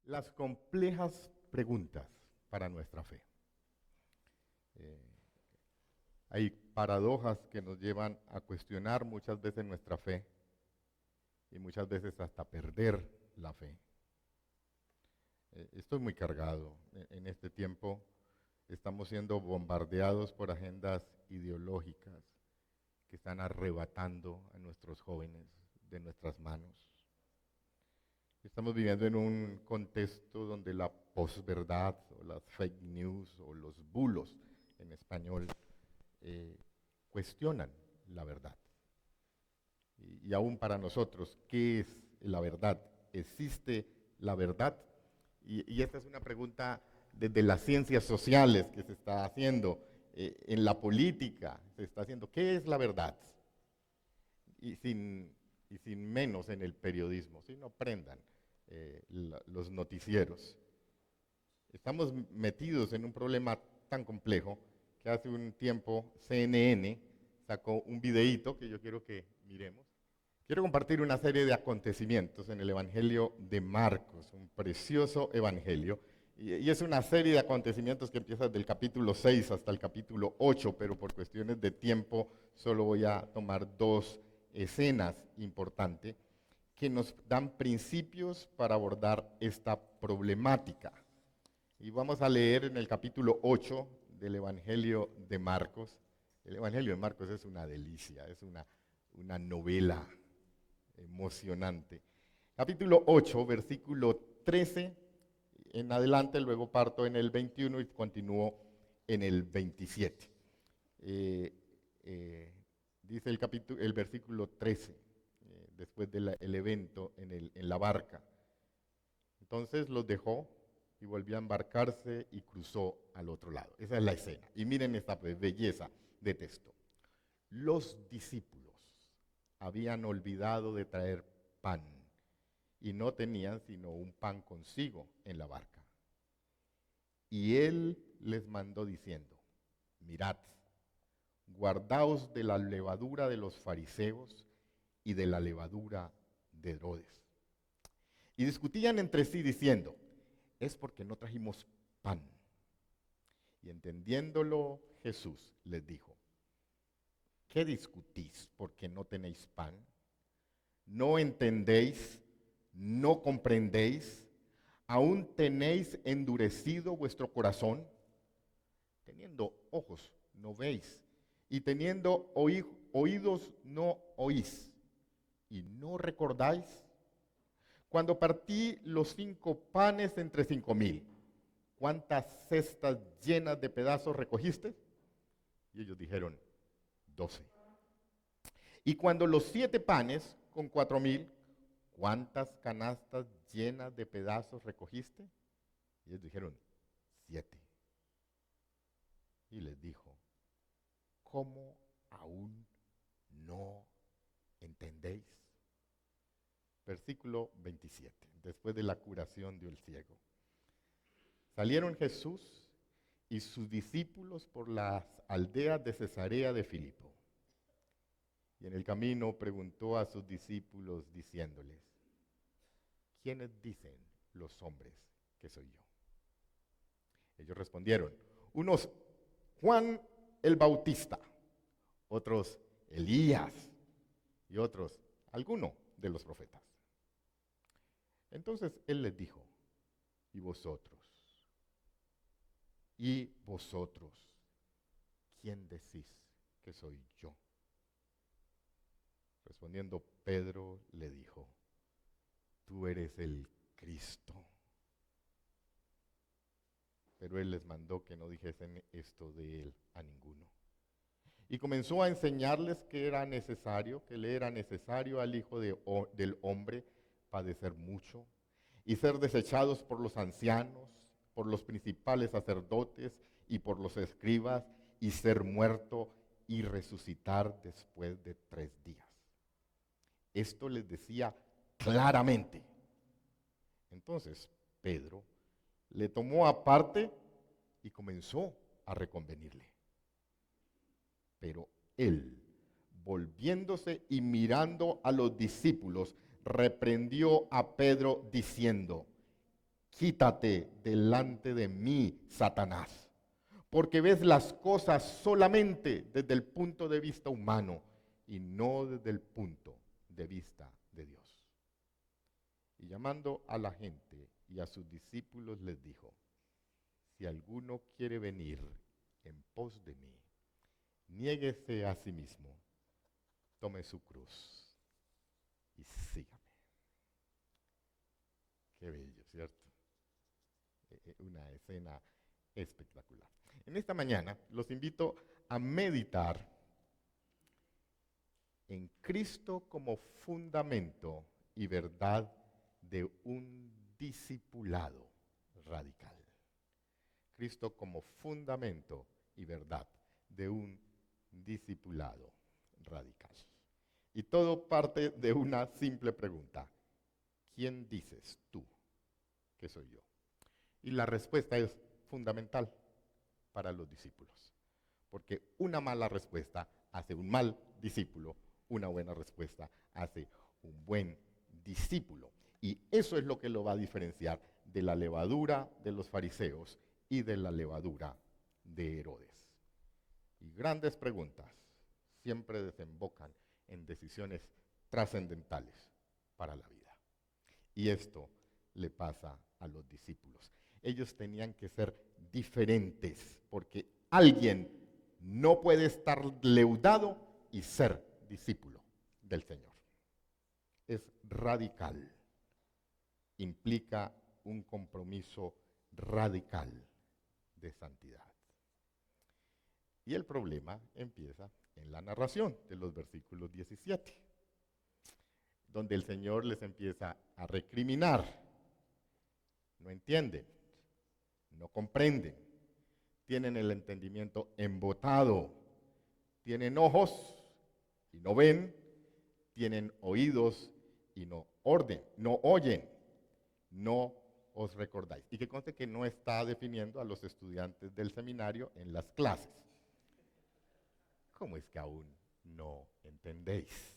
Las complejas preguntas para nuestra fe. Hay paradojas que nos llevan a cuestionar muchas veces nuestra fe y muchas veces hasta perder la fe. Estoy muy cargado. En este tiempo estamos siendo bombardeados por agendas ideológicas que están arrebatando a nuestros jóvenes de nuestras manos. Estamos viviendo en un contexto donde la posverdad o las fake news o los bulos en español cuestionan la verdad. Y aún para nosotros, ¿qué es la verdad? ¿Existe la verdad? Y esta es una pregunta desde las ciencias sociales que se está haciendo, en la política se está haciendo, ¿qué es la verdad? Y sin menos en el periodismo, si no prendan los noticieros. Estamos metidos en un problema tan complejo que hace un tiempo CNN sacó un videíto que yo quiero que miremos. Quiero compartir una serie de acontecimientos en el Evangelio de Marcos, un precioso evangelio, y es una serie de acontecimientos que empieza del capítulo 6 hasta el capítulo 8, pero por cuestiones de tiempo solo voy a tomar dos escenas importantes que nos dan principios para abordar esta problemática. Y vamos a leer en el capítulo 8 del Evangelio de Marcos. El Evangelio de Marcos es una delicia, es una novela emocionante. Capítulo 8, versículo 13 en adelante, luego parto en el 21 y continúo en el 27. Dice el versículo 13, después del evento en la barca. Entonces los dejó y volvió a embarcarse y cruzó al otro lado. Esa es la escena. Y miren esta belleza de texto. Los discípulos habían olvidado de traer pan y no tenían sino un pan consigo en la barca. Y él les mandó diciendo, mirad, guardaos de la levadura de los fariseos y de la levadura de Herodes. Y discutían entre sí diciendo, es porque no trajimos pan. Y entendiéndolo Jesús les dijo, ¿qué discutís porque no tenéis pan? ¿No entendéis? ¿No comprendéis? ¿Aún tenéis endurecido vuestro corazón? Teniendo ojos, no veis, y teniendo oídos, no oís, y no recordáis. Cuando partí los 5 panes entre 5,000, ¿cuántas cestas llenas de pedazos recogiste? Y ellos dijeron, 12. Y cuando los 7 panes con 4,000, ¿cuántas canastas llenas de pedazos recogiste? Y ellos dijeron, 7. Y les dijo, ¿cómo aún no entendéis? Versículo 27, después de la curación del ciego. Salieron Jesús y sus discípulos por las aldeas de Cesarea de Filipo. Y en el camino preguntó a sus discípulos diciéndoles, ¿quiénes dicen los hombres que soy yo? Ellos respondieron, unos Juan el Bautista, otros Elías y otros alguno de los profetas. Entonces él les dijo, ¿y vosotros? ¿Y vosotros? ¿Quién decís que soy yo? Respondiendo Pedro le dijo, tú eres el Cristo. Pero él les mandó que no dijesen esto de él a ninguno. Y comenzó a enseñarles que le era necesario al Hijo del Hombre padecer mucho y ser desechados por los ancianos, por los principales sacerdotes y por los escribas, y ser muerto y resucitar después de 3 días. Esto les decía claramente. Entonces Pedro le tomó aparte y comenzó a reconvenirle. Pero él, volviéndose y mirando a los discípulos, reprendió a Pedro diciendo, quítate delante de mí, Satanás, porque ves las cosas solamente desde el punto de vista humano y no desde el punto de vista de Dios. Y llamando a la gente y a sus discípulos les dijo, si alguno quiere venir en pos de mí, niéguese a sí mismo, tome su cruz y sígame. Qué bello, ¿cierto? Una escena espectacular. En esta mañana los invito a meditar en Cristo como fundamento y verdad de un discipulado radical. Cristo como fundamento y verdad de un discipulado radical. Y todo parte de una simple pregunta. ¿Quién dices tú que soy yo? Y la respuesta es fundamental para los discípulos. Porque una mala respuesta hace un mal discípulo, una buena respuesta hace un buen discípulo. Y eso es lo que lo va a diferenciar de la levadura de los fariseos y de la levadura de Herodes. Y grandes preguntas siempre desembocan en decisiones trascendentales para la vida. Y esto le pasa a los discípulos. Ellos tenían que ser diferentes, porque alguien no puede estar leudado y ser discípulo del Señor. Es radical. Implica un compromiso radical de santidad. Y el problema empieza en la narración de los versículos 17, donde el Señor les empieza a recriminar. No entienden, no comprenden, tienen el entendimiento embotado, tienen ojos y no ven, tienen oídos y no oyen, no os recordáis. Y que conste que no está definiendo a los estudiantes del seminario en las clases. ¿Cómo es que aún no entendéis?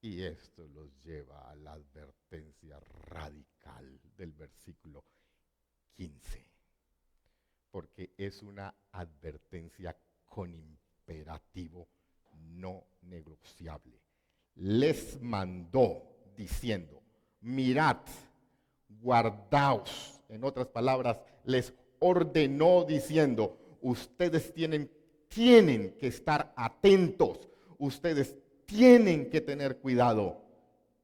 Y esto los lleva a la advertencia radical del versículo 15, porque es una advertencia con imperativo no negociable. Les mandó diciendo, mirad, guardaos. En otras palabras, les ordenó diciendo, ustedes tienen que estar atentos, ustedes tienen que tener cuidado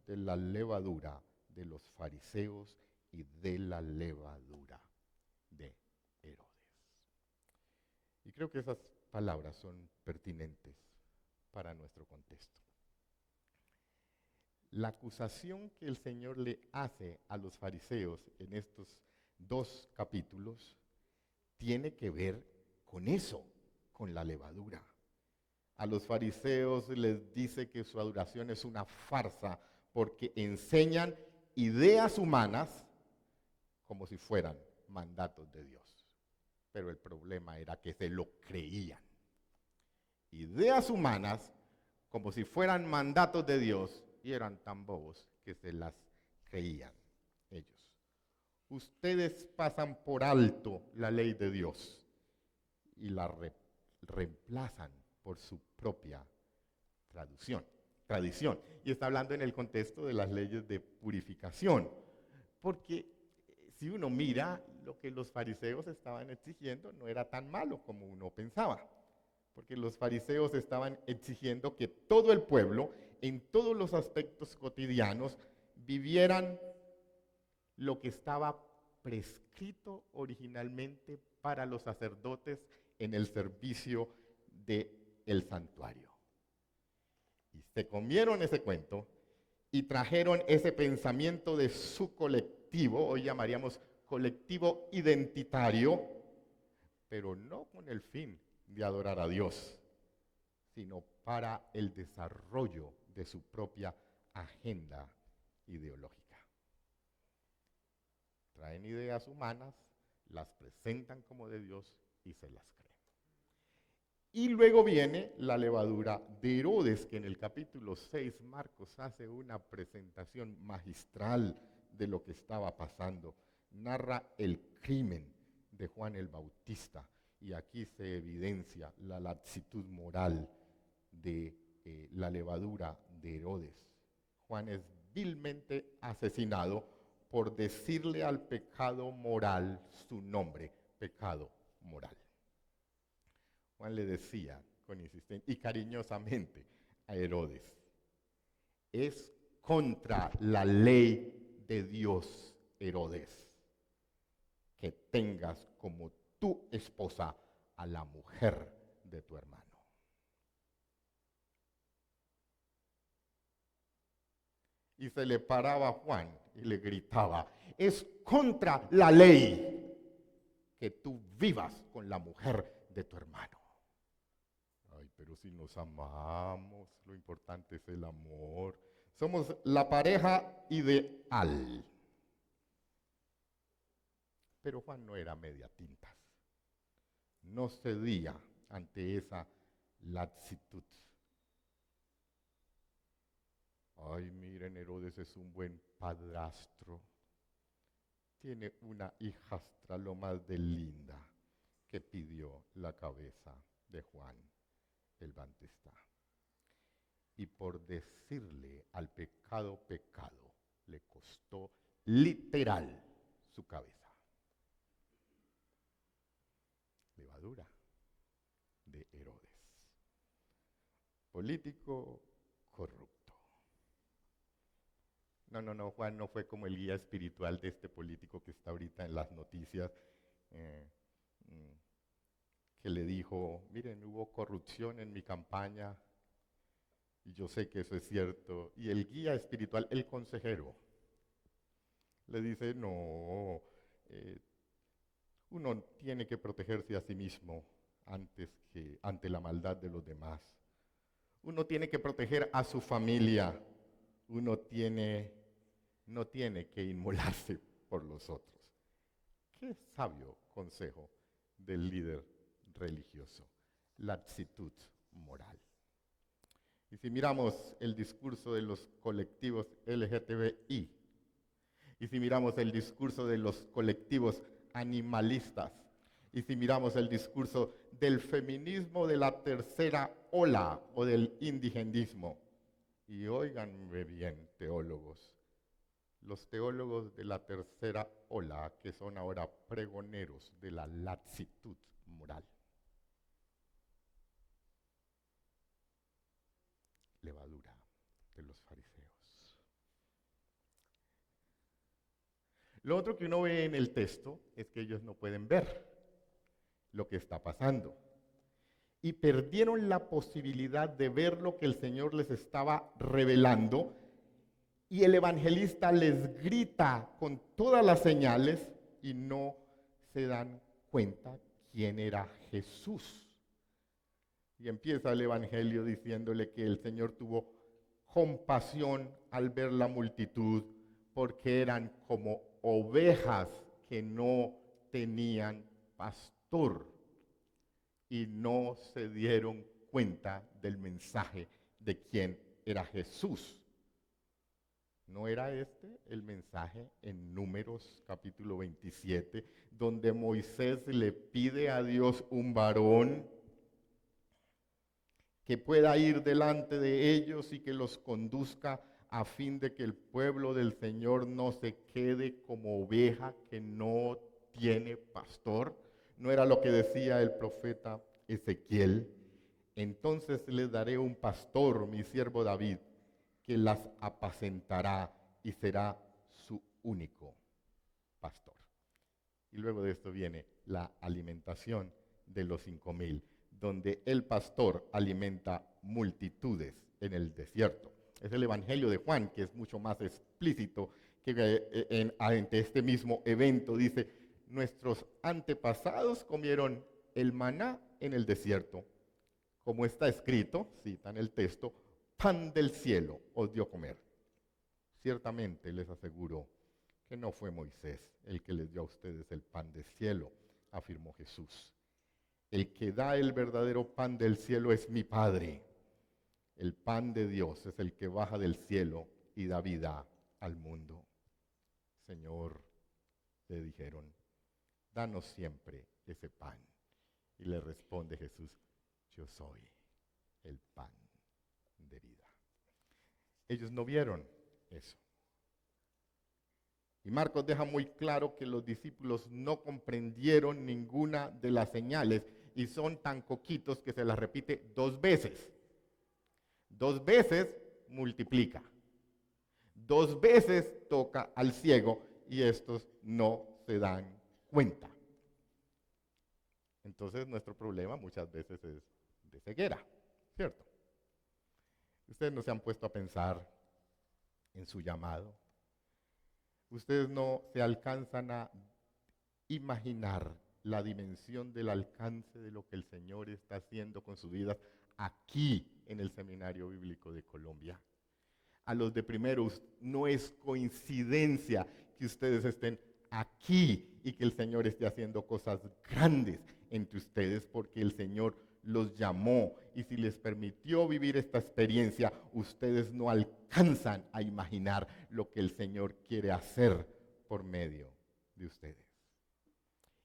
de la levadura de los fariseos y de la levadura de Herodes. Y creo que esas palabras son pertinentes para nuestro contexto. La acusación que el Señor le hace a los fariseos en estos 2 capítulos tiene que ver con eso, con la levadura. A los fariseos les dice que su adoración es una farsa porque enseñan ideas humanas como si fueran mandatos de Dios. Pero el problema era que se lo creían. Ideas humanas como si fueran mandatos de Dios y eran tan bobos que se las creían ellos. Ustedes pasan por alto la ley de Dios y la reemplazan por su propia tradición. Y está hablando en el contexto de las leyes de purificación. Porque si uno mira, lo que los fariseos estaban exigiendo no era tan malo como uno pensaba. Porque los fariseos estaban exigiendo que todo el pueblo, en todos los aspectos cotidianos, vivieran lo que estaba prescrito originalmente para los sacerdotes en el servicio del santuario. Y se comieron ese cuento y trajeron ese pensamiento de su colectivo, hoy llamaríamos colectivo identitario, pero no con el fin de adorar a Dios, sino para el desarrollo de su propia agenda ideológica. Traen ideas humanas, las presentan como de Dios y se las creen. Y luego viene la levadura de Herodes, que en el capítulo 6 Marcos hace una presentación magistral de lo que estaba pasando. Narra el crimen de Juan el Bautista y aquí se evidencia la laxitud moral de la levadura de Herodes. Juan es vilmente asesinado por decirle al pecado moral su nombre, pecado moral. Juan le decía con insistencia y cariñosamente a Herodes, es contra la ley de Dios, Herodes, que tengas como tu esposa a la mujer de tu hermano. Y se le paraba a Juan y le gritaba, es contra la ley que tú vivas con la mujer de tu hermano. Ay, pero si nos amamos, lo importante es el amor. Somos la pareja ideal. Pero Juan no era media tintas. No cedía ante esa laxitud. Ay, miren, Herodes es un buen padrastro. Tiene una hijastra lo más de linda que pidió la cabeza de Juan el Bautista. Y por decirle al pecado pecado, le costó literal su cabeza. Levadura de Herodes. Político corrupto. No, Juan no fue como el guía espiritual de este político que está ahorita en las noticias, que le dijo, miren, hubo corrupción en mi campaña, y yo sé que eso es cierto. Y el guía espiritual, el consejero, le dice, no, uno tiene que protegerse a sí mismo antes que ante la maldad de los demás. Uno tiene que proteger a su familia. Uno no tiene que inmolarse por los otros. Qué sabio consejo del líder religioso. Laxitud moral. Y si miramos el discurso de los colectivos LGTBI, y si miramos el discurso de los colectivos animalistas, y si miramos el discurso del feminismo de la tercera ola o del indigenismo, y óiganme bien, teólogos, los teólogos de la tercera ola, que son ahora pregoneros de la laxitud moral. Levadura de los fariseos. Lo otro que uno ve en el texto es que ellos no pueden ver lo que está pasando. Y perdieron la posibilidad de ver lo que el Señor les estaba revelando. Y el evangelista les grita con todas las señales y no se dan cuenta quién era Jesús. Y empieza el evangelio diciéndole que el Señor tuvo compasión al ver la multitud porque eran como ovejas que no tenían pastor y no se dieron cuenta del mensaje de quién era Jesús. ¿No era este el mensaje en Números capítulo 27, donde Moisés le pide a Dios un varón que pueda ir delante de ellos y que los conduzca a fin de que el pueblo del Señor no se quede como oveja que no tiene pastor? ¿No era lo que decía el profeta Ezequiel? Entonces les daré un pastor, mi siervo David, que las apacentará y será su único pastor. Y luego de esto viene la alimentación de los 5,000, donde el pastor alimenta multitudes en el desierto. Es el evangelio de Juan, que es mucho más explícito, que ante este mismo evento dice, nuestros antepasados comieron el maná en el desierto, como está escrito, cita en el texto, pan del cielo os dio comer. Ciertamente les aseguro que no fue Moisés el que les dio a ustedes el pan del cielo, afirmó Jesús. El que da el verdadero pan del cielo es mi Padre. El pan de Dios es el que baja del cielo y da vida al mundo. Señor, le dijeron, danos siempre ese pan. Y le responde Jesús, yo soy el pan de vida. Ellos no vieron eso. Y Marcos deja muy claro que los discípulos no comprendieron ninguna de las señales y son tan coquitos que se las repite 2 veces. 2 veces multiplica. 2 veces toca al ciego y estos no se dan cuenta. Entonces nuestro problema muchas veces es de ceguera, ¿cierto? Ustedes no se han puesto a pensar en su llamado. Ustedes no se alcanzan a imaginar la dimensión del alcance de lo que el Señor está haciendo con su vida aquí en el Seminario Bíblico de Colombia. A los de primeros, no es coincidencia que ustedes estén aquí y que el Señor esté haciendo cosas grandes entre ustedes, porque el Señor los llamó y si les permitió vivir esta experiencia, ustedes no alcanzan a imaginar lo que el Señor quiere hacer por medio de ustedes.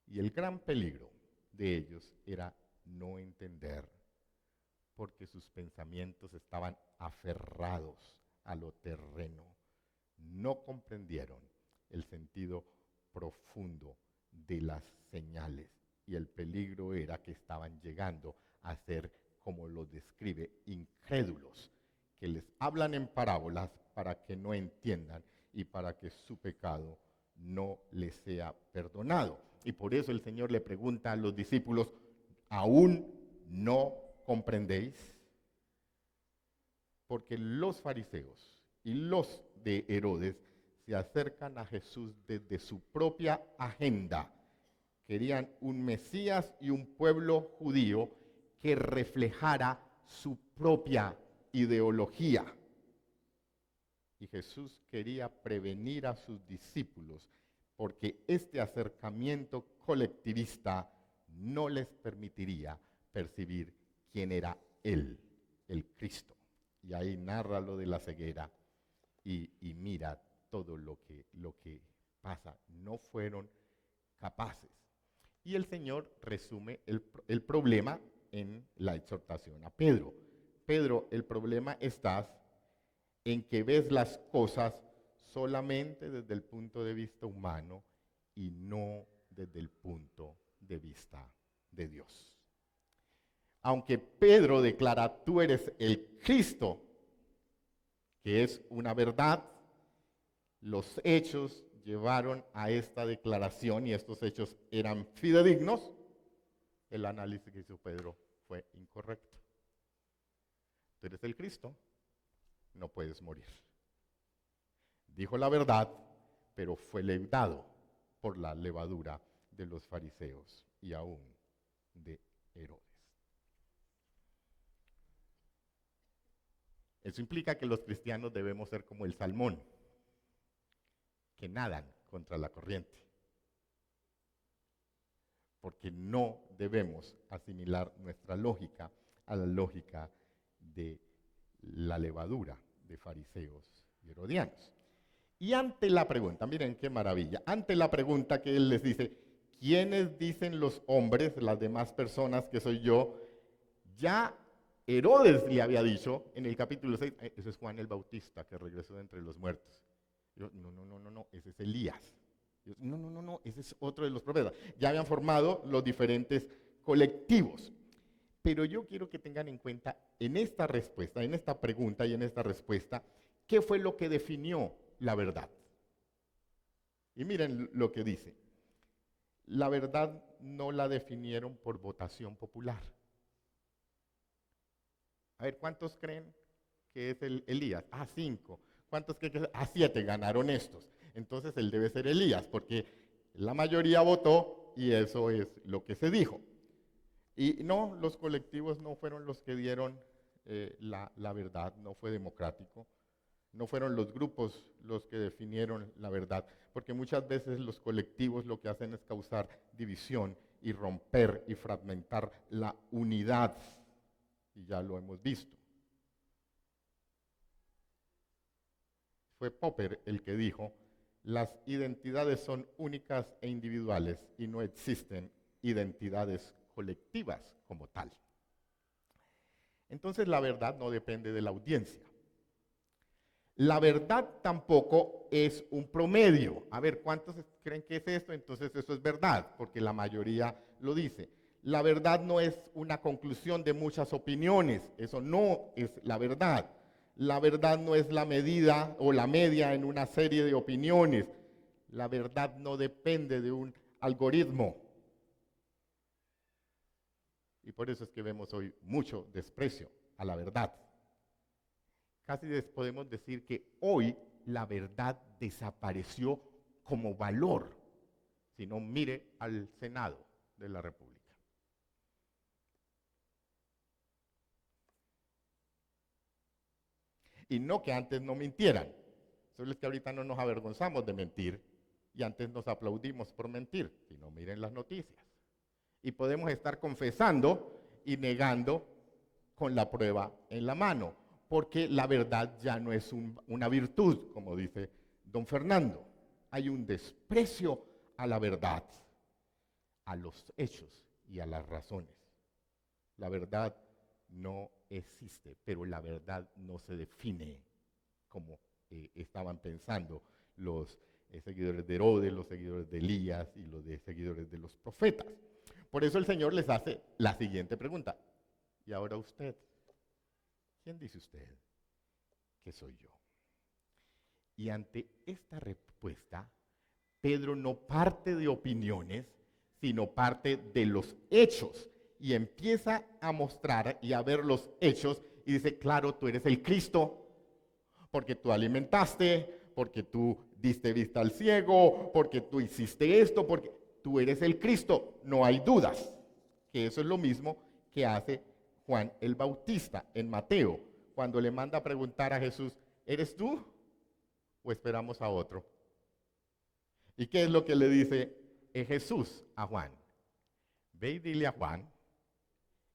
Y el gran peligro de ellos era no entender, porque sus pensamientos estaban aferrados a lo terreno. No comprendieron el sentido profundo de las señales y el peligro era que estaban llegando a ser, como lo describe, incrédulos, que les hablan en parábolas para que no entiendan y para que su pecado no les sea perdonado. Y por eso el Señor le pregunta a los discípulos, ¿aún no comprendéis? Porque los fariseos y los de Herodes se acercan a Jesús desde su propia agenda. Querían un Mesías y un pueblo judío que reflejara su propia ideología. Y Jesús quería prevenir a sus discípulos porque este acercamiento colectivista no les permitiría percibir quién era Él, el Cristo. Y ahí narra lo de la ceguera y mira todo lo que pasa. No fueron capaces. Y el Señor resume el problema en la exhortación a Pedro. Pedro, el problema está en que ves las cosas solamente desde el punto de vista humano y no desde el punto de vista de Dios. Aunque Pedro declara, tú eres el Cristo, que es una verdad, los hechos llevaron a esta declaración y estos hechos eran fidedignos, el análisis que hizo Pedro fue incorrecto. Tú eres el Cristo, no puedes morir. Dijo la verdad, pero fue leudado por la levadura de los fariseos y aún de Herodes. Eso implica que los cristianos debemos ser como el salmón, que nadan contra la corriente. Porque no debemos asimilar nuestra lógica a la lógica de la levadura de fariseos y herodianos. Y ante la pregunta, miren qué maravilla, ante la pregunta que él les dice, ¿quiénes dicen los hombres, las demás personas que soy yo? Ya Herodes le había dicho en el capítulo 6, ese es Juan el Bautista que regresó de entre los muertos. Yo, no, ese es Elías. Yo, no, ese es otro de los profetas. Ya habían formado los diferentes colectivos. Pero yo quiero que tengan en cuenta en esta respuesta, en esta pregunta y en esta respuesta, ¿qué fue lo que definió la verdad? Y miren lo que dice. La verdad no la definieron por votación popular. A ver, ¿cuántos creen que es el Elías? 5. ¿Cuántos creen que es? 7 ganaron estos. Entonces él debe ser Elías, porque la mayoría votó y eso es lo que se dijo. Y no, los colectivos no fueron los que dieron la verdad, no fue democrático. No fueron los grupos los que definieron la verdad, porque muchas veces los colectivos lo que hacen es causar división y romper y fragmentar la unidad. Y ya lo hemos visto. Fue Popper el que dijo Las identidades son únicas e individuales y no existen identidades colectivas como tal. Entonces la verdad no depende de la audiencia. La verdad tampoco es un promedio. A ver, ¿cuántos creen que es esto? Entonces eso es verdad, porque la mayoría lo dice. La verdad no es una conclusión de muchas opiniones. Eso no es la verdad. La verdad no es la medida o la media en una serie de opiniones. La verdad no depende de un algoritmo. Y por eso es que vemos hoy mucho desprecio a la verdad. Casi podemos decir que hoy la verdad desapareció como valor. Si no, mire al Senado de la República. Y no que antes no mintieran. Solo es que ahorita no nos avergonzamos de mentir y antes nos aplaudimos por mentir. Si no, miren las noticias. Y podemos estar confesando y negando con la prueba en la mano, porque la verdad ya no es una virtud, como dice don Fernando. Hay un desprecio a la verdad, a los hechos y a las razones. La verdad no existe, pero la verdad no se define como estaban pensando los seguidores de Herodes, los seguidores de Elías y los seguidores de los profetas. Por eso el Señor les hace la siguiente pregunta. ¿Y ahora usted? ¿Quién dice usted que soy yo? Y ante esta respuesta, Pedro no parte de opiniones, sino parte de los hechos. Y empieza a mostrar y a ver los hechos y dice, claro, tú eres el Cristo, porque tú alimentaste, porque tú diste vista al ciego, porque tú hiciste esto, porque tú eres el Cristo. No hay dudas que eso es lo mismo que hace Juan el Bautista en Mateo, cuando le manda a preguntar a Jesús, ¿eres tú o esperamos a otro? ¿Y qué es lo que le dice Jesús a Juan? Ve y dile a Juan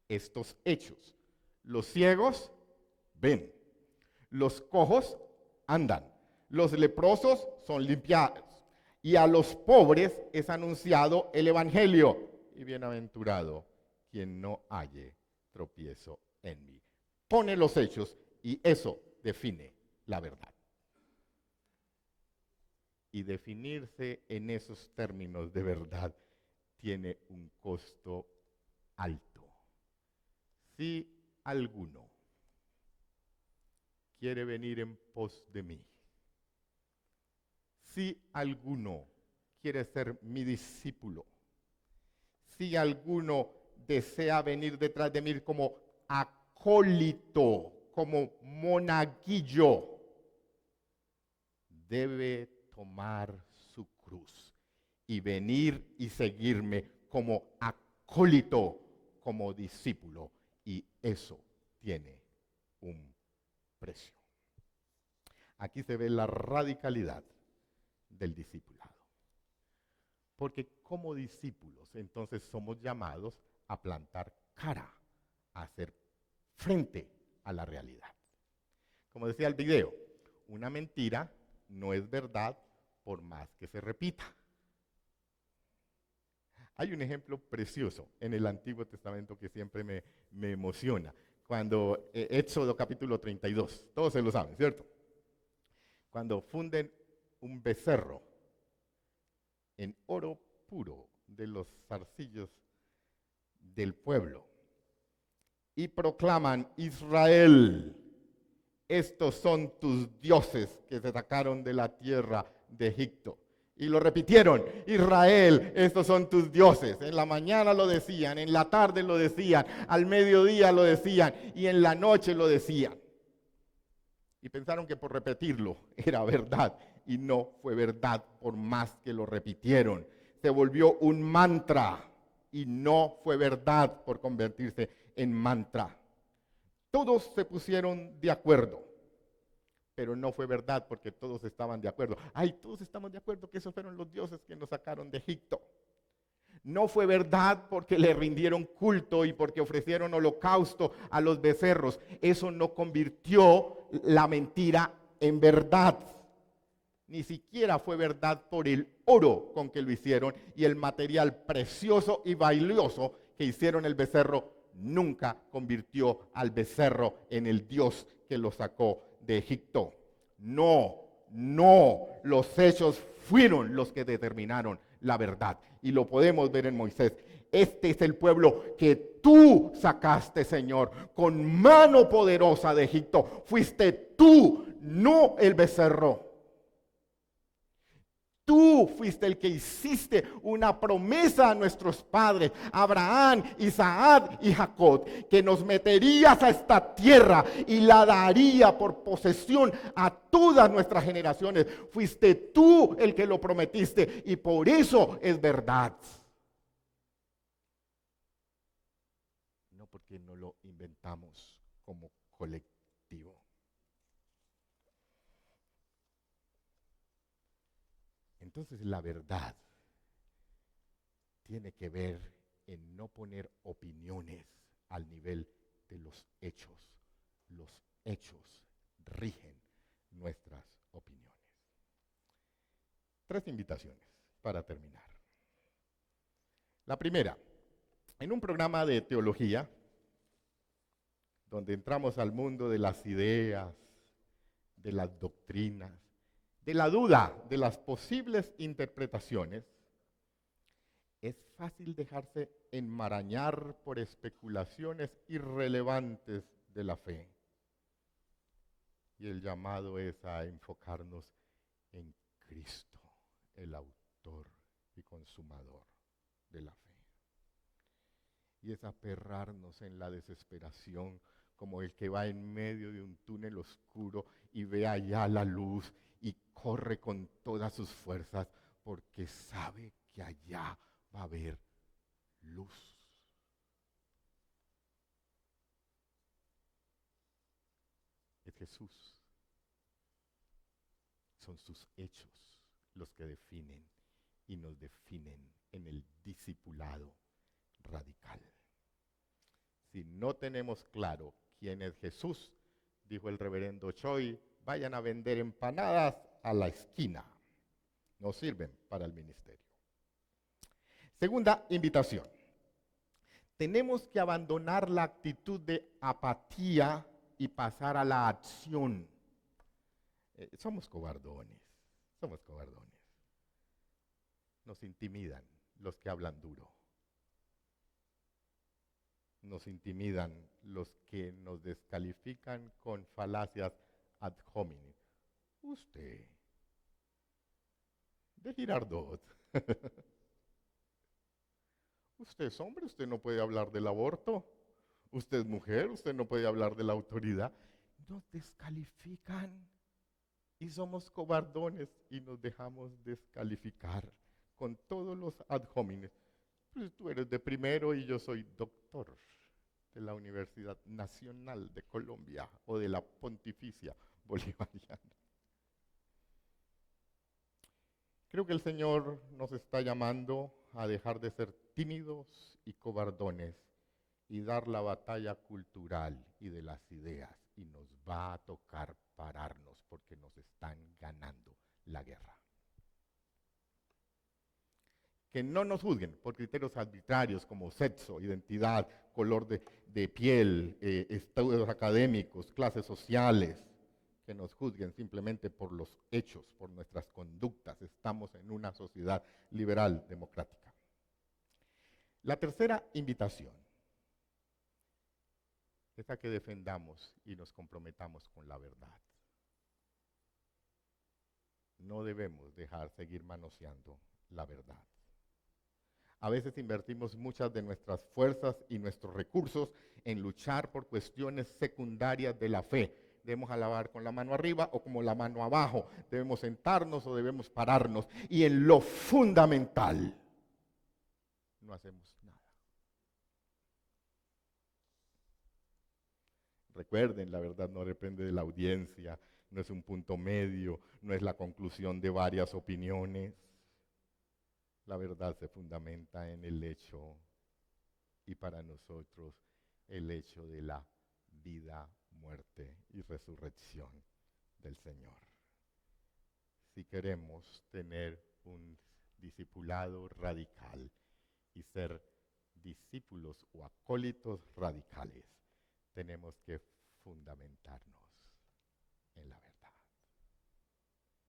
estos hechos. Los ciegos ven, los cojos andan, los leprosos son limpiados y a los pobres es anunciado el evangelio. Y bienaventurado quien no halle tropiezo en mí. Pone los hechos y eso define la verdad. Y definirse en esos términos de verdad tiene un costo alto. Si alguno quiere venir en pos de mí, si alguno quiere ser mi discípulo, si alguno desea venir detrás de mí como acólito, como monaguillo, debe tomar su cruz y venir y seguirme como acólito, como discípulo. Y eso tiene un precio. Aquí se ve la radicalidad del discipulado. Porque como discípulos, entonces somos llamados a plantar cara, a hacer frente a la realidad. Como decía el video, una mentira no es verdad por más que se repita. Hay un ejemplo precioso en el Antiguo Testamento que siempre me emociona. Cuando Éxodo capítulo 32, todos se lo saben, ¿cierto? Cuando funden un becerro en oro puro de los zarcillos del pueblo y proclaman, Israel, estos son tus dioses que te sacaron de la tierra de Egipto. Y lo repitieron, Israel, estos son tus dioses. En la mañana lo decían, en la tarde lo decían, al mediodía lo decían y en la noche lo decían. Y pensaron que por repetirlo era verdad y no fue verdad por más que lo repitieron. Se volvió un mantra y no fue verdad por convertirse en mantra. Todos se pusieron de acuerdo. Pero no fue verdad porque todos estaban de acuerdo. Ay, todos estamos de acuerdo que esos fueron los dioses que nos sacaron de Egipto. No fue verdad porque le rindieron culto y porque ofrecieron holocausto a los becerros. Eso no convirtió la mentira en verdad. Ni siquiera fue verdad por el oro con que lo hicieron y el material precioso y valioso que hicieron el becerro nunca convirtió al becerro en el Dios que lo sacó de Egipto. No, no, los hechos fueron los que determinaron la verdad. Y lo podemos ver en Moisés. Este es el pueblo que tú sacaste, Señor, con mano poderosa de Egipto. Fuiste tú, no el becerro. Tú fuiste el que hiciste una promesa a nuestros padres, Abraham, Isaac y Jacob, que nos meterías a esta tierra y la daría por posesión a todas nuestras generaciones. Fuiste tú el que lo prometiste y por eso es verdad. No porque no lo inventamos como colectivo. Entonces la verdad tiene que ver en no poner opiniones al nivel de los hechos. Los hechos rigen nuestras opiniones. 3 invitaciones para terminar. La primera, en un programa de teología, donde entramos al mundo de las ideas, de las doctrinas, de la duda, de las posibles interpretaciones, es fácil dejarse enmarañar por especulaciones irrelevantes de la fe. Y el llamado es a enfocarnos en Cristo, el autor y consumador de la fe. Y es aferrarnos en la desesperación como el que va en medio de un túnel oscuro y ve allá la luz y corre con todas sus fuerzas porque sabe que allá va a haber luz. Es Jesús. Son sus hechos los que definen y nos definen en el discipulado radical. Si no tenemos claro quién es Jesús, dijo el reverendo Choi, vayan a vender empanadas a la esquina. No sirven para el ministerio. Segunda invitación. Tenemos que abandonar la actitud de apatía y pasar a la acción. Somos cobardones. Nos intimidan los que hablan duro. Nos intimidan los que nos descalifican con falacias ad hominem. Usted, de Girardot. Usted es hombre, usted no puede hablar del aborto. Usted es mujer, usted no puede hablar de la autoridad. Nos descalifican y somos cobardones y nos dejamos descalificar con todos los ad hominem. Pues tú eres de primero y yo soy doctor de la Universidad Nacional de Colombia o de la Pontificia Bolivariana. Creo que el Señor nos está llamando a dejar de ser tímidos y cobardones y dar la batalla cultural y de las ideas. Y nos va a tocar pararnos porque nos están ganando la guerra. Que no nos juzguen por criterios arbitrarios como sexo, identidad, color de piel, estudios académicos, clases sociales. Que nos juzguen simplemente por los hechos, por nuestras conductas. Estamos en una sociedad liberal, democrática. La tercera invitación es a que defendamos y nos comprometamos con la verdad. No debemos dejar seguir manoseando la verdad. A veces invertimos muchas de nuestras fuerzas y nuestros recursos en luchar por cuestiones secundarias de la fe. Debemos alabar con la mano arriba o como la mano abajo. Debemos sentarnos o debemos pararnos. Y en lo fundamental, no hacemos nada. Recuerden, la verdad no depende de la audiencia, no es un punto medio, no es la conclusión de varias opiniones. La verdad se fundamenta en el hecho y para nosotros el hecho de la vida, muerte y resurrección del Señor. Si queremos tener un discipulado radical y ser discípulos o acólitos radicales, tenemos que fundamentarnos en la verdad.